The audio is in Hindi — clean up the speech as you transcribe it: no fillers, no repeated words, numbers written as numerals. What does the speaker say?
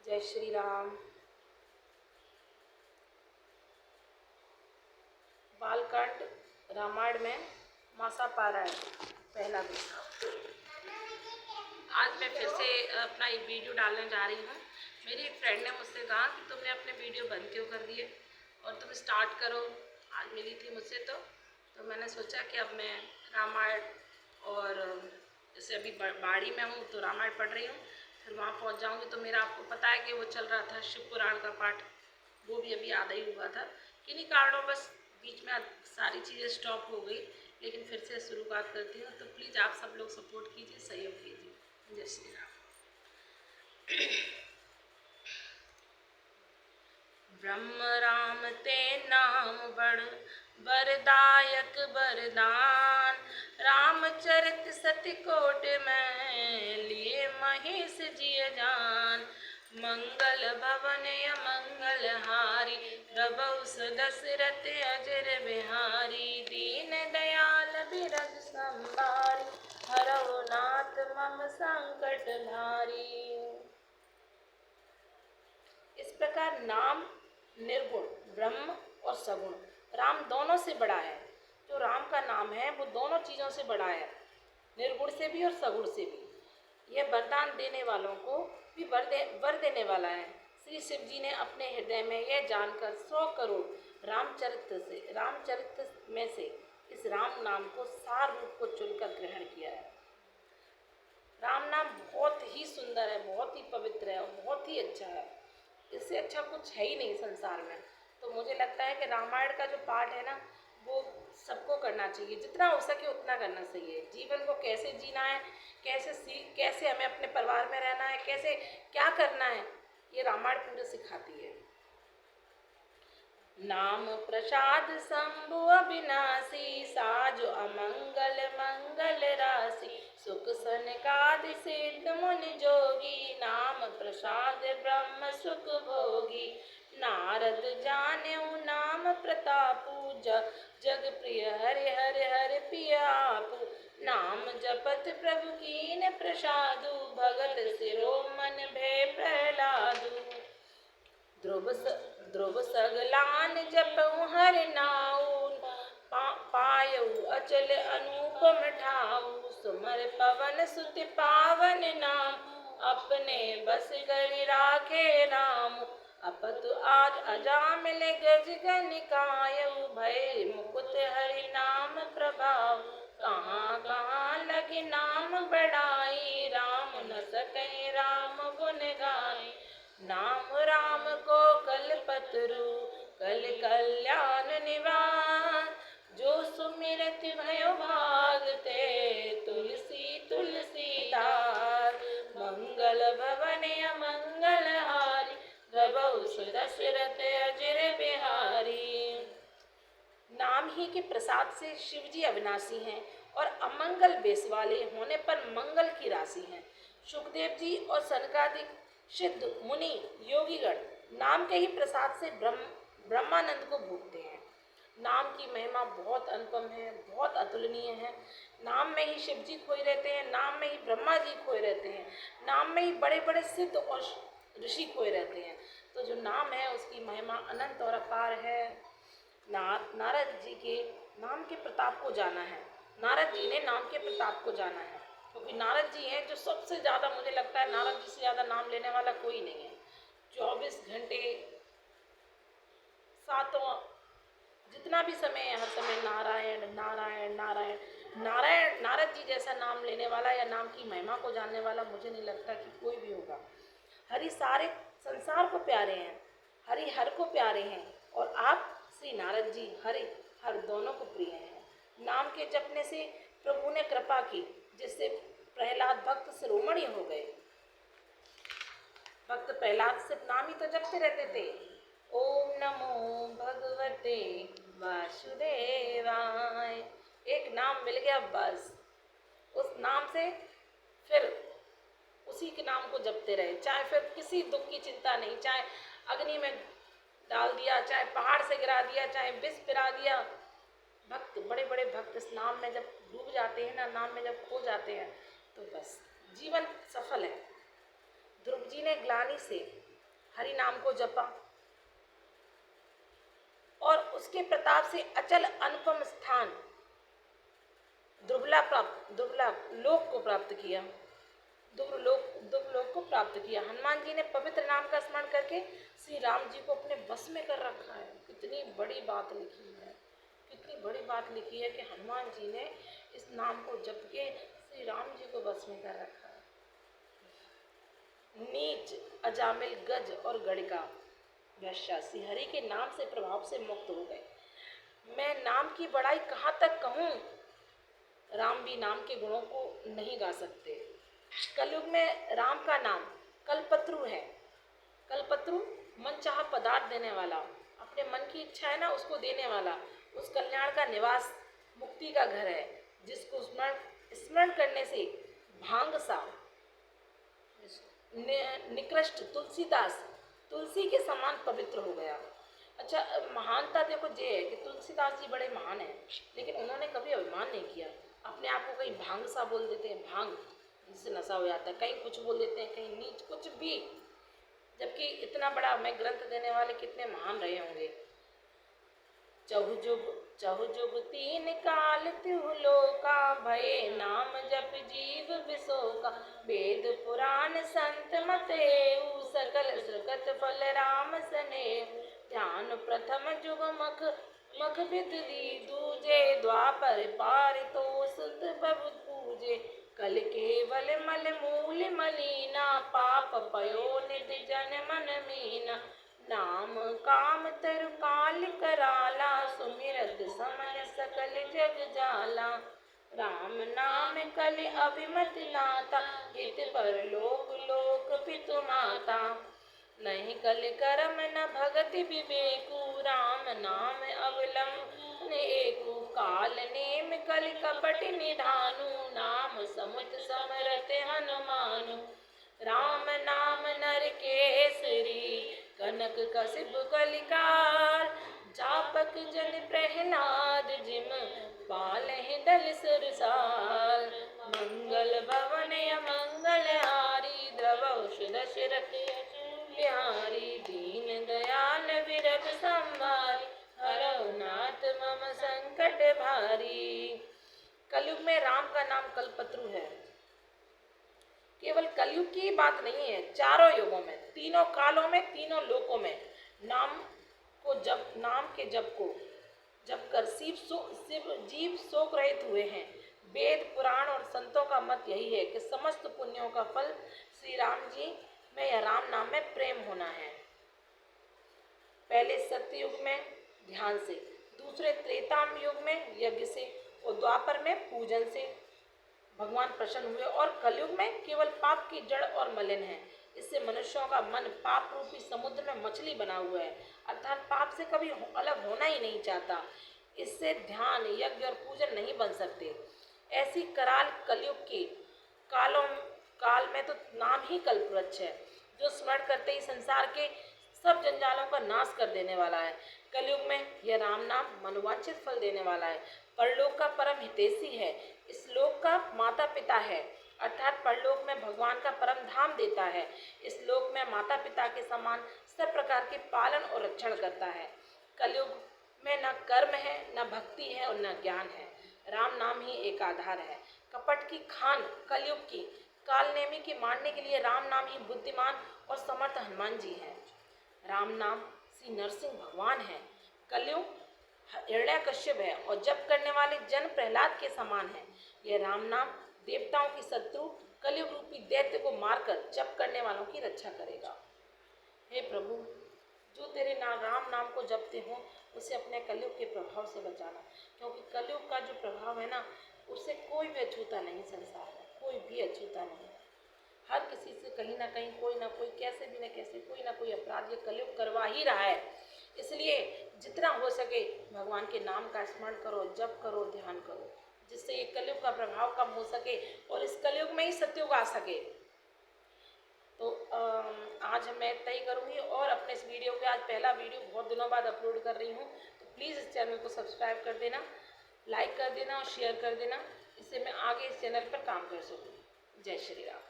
जय श्री राम। बालकांड रामायण में मासा पारायण पहला दूसरा। आज मैं फिर से अपना एक वीडियो डालने जा रही हूँ। मेरी एक फ्रेंड ने मुझसे कहा कि तुमने अपने वीडियो बंद क्यों कर दिए और तुम स्टार्ट करो। आज मिली थी मुझसे तो मैंने सोचा कि अब मैं रामायण और जैसे अभी बाड़ी में हूँ तो रामायण पढ़ रही हूँ, फिर वहाँ पहुँच जाऊँगी तो मेरा आपको पता है कि वो चल रहा था शिव पुराण का पाठ, वो भी अभी आधा ही हुआ था। किन्हीं कारणों बस बीच में सारी चीज़ें स्टॉप हो गई, लेकिन फिर से शुरुआत करती हूँ। तो प्लीज़ आप सब लोग सपोर्ट कीजिए, सहयोग कीजिए। जय श्री राम। ब्रह्म राम ते नाम बड़ वरदायक वरदान, रामचरित सति कोट में लिए महेश जिय जान। मंगल भवन अमंगल हारी, प्रभु दशरथ अजर बिहारी। दीन दयाल बिरज संभारी, हरौ नाथ मम संकट भारी। इस प्रकार नाम निर्गुण, ब्रह्म और सगुण, राम दोनों से बड़ा है। जो राम का नाम है वो दोनों चीज़ों से बड़ा है, निर्गुण से भी और सगुण से भी। यह वरदान देने वालों को भी वर देने वाला है। श्री शिव जी ने अपने हृदय में यह जानकर 100 करोड़ रामचरित में से इस राम नाम को सार रूप को चुनकर ग्रहण किया है। राम नाम बहुत ही सुंदर है, बहुत ही पवित्र है और बहुत ही अच्छा है। इससे अच्छा कुछ है ही नहीं संसार में। तो मुझे लगता है कि रामायण का जो पाठ है ना, वो सबको करना चाहिए, जितना हो सके उतना करना चाहिए। जीवन को कैसे जीना है, कैसे हमें अपने परिवार में रहना है, कैसे क्या करना है, ये रामायण पूरे सिखाती है। नाम प्रसाद शंभु अविनाशी, साजो अमंगल मंगल राशि। सुख सनकादि सिद्ध मुनि जोगी, नाम प्रसाद ब्रह्म सुख भोगी। नारद जानेऊ नाम प्रतापू, जग प्रिय हरि हरि हरि प्रिय आपू। नाम जपत प्रभु कीन प्रसादु, भगत शिरोमन भय प्रहलादु। ध्रुव सगलान जपऊ हरि नाऊ, पायऊ अचल अनुपम ठाऊ। सुमर पवन सुत पावन नाम, अपने बस करि राखे राम। अपतु आज अजामिल गज गनिकायऊ, भय मुकुट हरि नाम प्रभाव। कहाँ कहाँ लगे नाम बढ़ाई, राम न सकै राम गुण गाई। नाम राम को कलपतरु, कल कल्याण निवान। जो सुमिरत भयो भागते, तुलसी तुलसी दार। मंगल भवन अमंगल हारी, प्रभु दशरथ अजर बिहारी। नाम ही के प्रसाद से शिवजी अविनाशी हैं और अमंगल बेस वाले होने पर मंगल की राशि हैं। सुखदेव जी और सनकादिक सिद्ध मुनि योगीगण नाम के ही प्रसाद से ब्रह्मानंद को भोगते हैं। नाम की महिमा बहुत अनुपम है, बहुत अतुलनीय है। नाम में ही शिव जी खोए रहते हैं, नाम में ही ब्रह्मा जी खोए रहते हैं, नाम में ही बड़े बड़े सिद्ध और ऋषि खोए रहते हैं। तो जो नाम है उसकी महिमा अनंत और अपार है। नारद जी के नाम के प्रताप को जाना है। नारद जी ने नाम के प्रताप को जाना है, क्योंकि नारद जी हैं जो सबसे ज़्यादा, मुझे लगता है नारद जी से ज़्यादा नाम लेने वाला कोई नहीं है। 24 घंटे सातों जितना भी समय है, हर समय नारायण नारायण नारायण नारायण। नारद जी जैसा नाम लेने वाला या नाम की महिमा को जानने वाला मुझे नहीं लगता कि कोई भी होगा। हरि सारे संसार को प्यारे हैं, हरि हर को प्यारे हैं, और आप श्री नारद जी हरि हर दोनों को प्रिय हैं। नाम के जपने से प्रभु ने कृपा की, जिससे प्रहलाद भक्त शिरोमणि हो गए। भक्त प्रहलाद सिर्फ नाम ही तो जपते रहते थे, ओम नमो भगवते वासुदेवाय। एक नाम मिल गया बस, उस नाम से फिर उसी के नाम को जपते रहे। चाहे फिर किसी दुख की चिंता नहीं, चाहे अग्नि में डाल दिया, चाहे पहाड़ से गिरा दिया, चाहे विष पिला दिया। भक्त, बड़े बड़े भक्त इस नाम में जब डूब जाते हैं ना, नाम में जब खो जाते हैं, तो बस जीवन सफल है। ध्रुव जी ने ग्लानि से हरि नाम को जपा और उसके प्रताप से अचल अनुपम स्थान दुर्लभ लोक को प्राप्त किया, दुर्लोक को प्राप्त किया। हनुमान जी ने पवित्र नाम का स्मरण करके श्री राम जी को अपने बस में कर रखा है। कितनी बड़ी बात लिखी है, कितनी बड़ी बात लिखी है कि हनुमान जी ने इस नाम को जप के श्री राम जी को बस में कर रखा है। नीच अजामिल गज और गड़िका वैश्या श्री हरि के नाम से प्रभाव से मुक्त हो गए। मैं नाम की बड़ाई कहाँ तक कहूँ, राम भी नाम के गुणों को नहीं गा सकते। कलयुग में राम का नाम कल्पत्रु है। कल्पत्रु मन चाहा पदार्थ देने वाला, अपने मन की इच्छा है ना उसको देने वाला, उस कल्याण का निवास, मुक्ति का घर है, जिसको स्मरण करने से भांग सा निकृष्ट तुलसीदास तुलसी के समान पवित्र हो गया। अच्छा, महानता देखो ये है कि तुलसीदास जी बड़े महान हैं, लेकिन उन्होंने कभी अभिमान नहीं किया। अपने आप को कहीं भांग सा बोल देते हैं, भांग जिससे नशा हो जाता है, कहीं कुछ बोल देते हैं, कहीं नीच, कुछ भी, जबकि इतना बड़ा हमें ग्रंथ देने वाले कितने महान रहे होंगे। चहु जुग तीन काल तिहु लोका, भये नाम जप जीव विशोका। वेद पुराण संत मतेउ, सकल सुकृत फल राम सनेहु। ध्यान प्रथम जुग मख विधि, दूजे द्वापर पार तो सुत प्रभु पूजे। कल केवल मल मूल मलीना, पाप पयो निधि जन मन मीना। नाम काम तरु काल कराला, सुमिरत समर सकल जग जाला। राम नाम कलि अभिमत नाता, हित परलोक लोक पितु माता। नहीं कलि करम न भगति विवेकु, राम नाम अवलंब एकु। काल नेम कलि कपट निधानु, नाम समुत समरत हनुमानु। राम नाम नर केसरी, कनक कसिब कलिकार। जापक जन प्रहलाद जिम, पालहि दल सुरसाल। मंगल भवन अमंगल हारी, द्रवौ दशरथ बिहारी। दीन दयाल विरग संवारी, हरौ नाथ मम संकट भारी। कलयुग में राम का नाम कल्पत्रु है। केवल कलयुग की बात नहीं है, चारों युगों में, तीनों कालों में, तीनों लोकों में नाम के जप को जप कर जीव शोक रहित हुए हैं। वेद पुराण और संतों का मत यही है कि समस्त पुण्यों का फल श्री राम जी में या राम नाम में प्रेम होना है। पहले सत्ययुग में ध्यान से, दूसरे त्रेताम युग में यज्ञ से और द्वापर में पूजन से भगवान प्रसन्न हुए, और कलयुग में केवल पाप की जड़ और मलिन है। इससे मनुष्यों का मन पाप रूपी समुद्र में मछली बना हुआ है, अर्थात पाप से कभी अलग होना ही नहीं चाहता। इससे ध्यान, यज्ञ और पूजन नहीं बन सकते। ऐसी कराल कलयुग के काल में तो नाम ही कल्पवृक्ष है, जो स्मरण करते ही संसार के सब जंजालों का नाश कर देने वाला है। कलयुग में यह राम नाम मनोवांछित फल देने वाला है। परलोक का परम हितैषी है, इस लोक का माता पिता है, अर्थात परलोक में भगवान का परम धाम देता है। इस लोक में माता पिता के समान सब प्रकार के पालन और रक्षण करता है। कलयुग में न कर्म है, न भक्ति है और न ज्ञान है। राम नाम ही एक आधार है। कपट की खान कलयुग की काल नेमी के मारने के लिए राम नाम ही बुद्धिमान और समर्थ हनुमान जी हैं। राम नाम श्री नरसिंह भगवान है। कलयुग हिरण्यकश्यप है और जप करने वाले जन प्रहलाद के समान है। यह राम नाम देवताओं की शत्रु कलयुग रूपी दैत्य को मारकर जप करने वालों की रक्षा करेगा। हे प्रभु, जो तेरे राम नाम को जपते हो उसे अपने कलयुग के प्रभाव से बचाना, क्योंकि कलयुग का जो प्रभाव है ना, उससे कोई भी अछूता नहीं, संसार में कोई भी अछूता नहीं। हर किसी से कहीं ना कहीं कोई ना कोई, कैसे भी न कैसे कोई ना कोई अपराध ये कलयुग करवा ही रहा है। इसलिए जितना हो सके भगवान के नाम का स्मरण करो, जप करो, ध्यान करो, जिससे ये कलयुग का प्रभाव कम हो सके और इस कलयुग में ही सतयुग आ सके। तो आज मैं तय करूँगी और अपने इस वीडियो पे, आज पहला वीडियो बहुत दिनों बाद अपलोड कर रही हूँ, तो प्लीज़ इस चैनल को सब्सक्राइब कर देना, लाइक कर देना और शेयर कर देना, इससे मैं आगे इस चैनल पर काम कर सकूँ। जय श्री राम।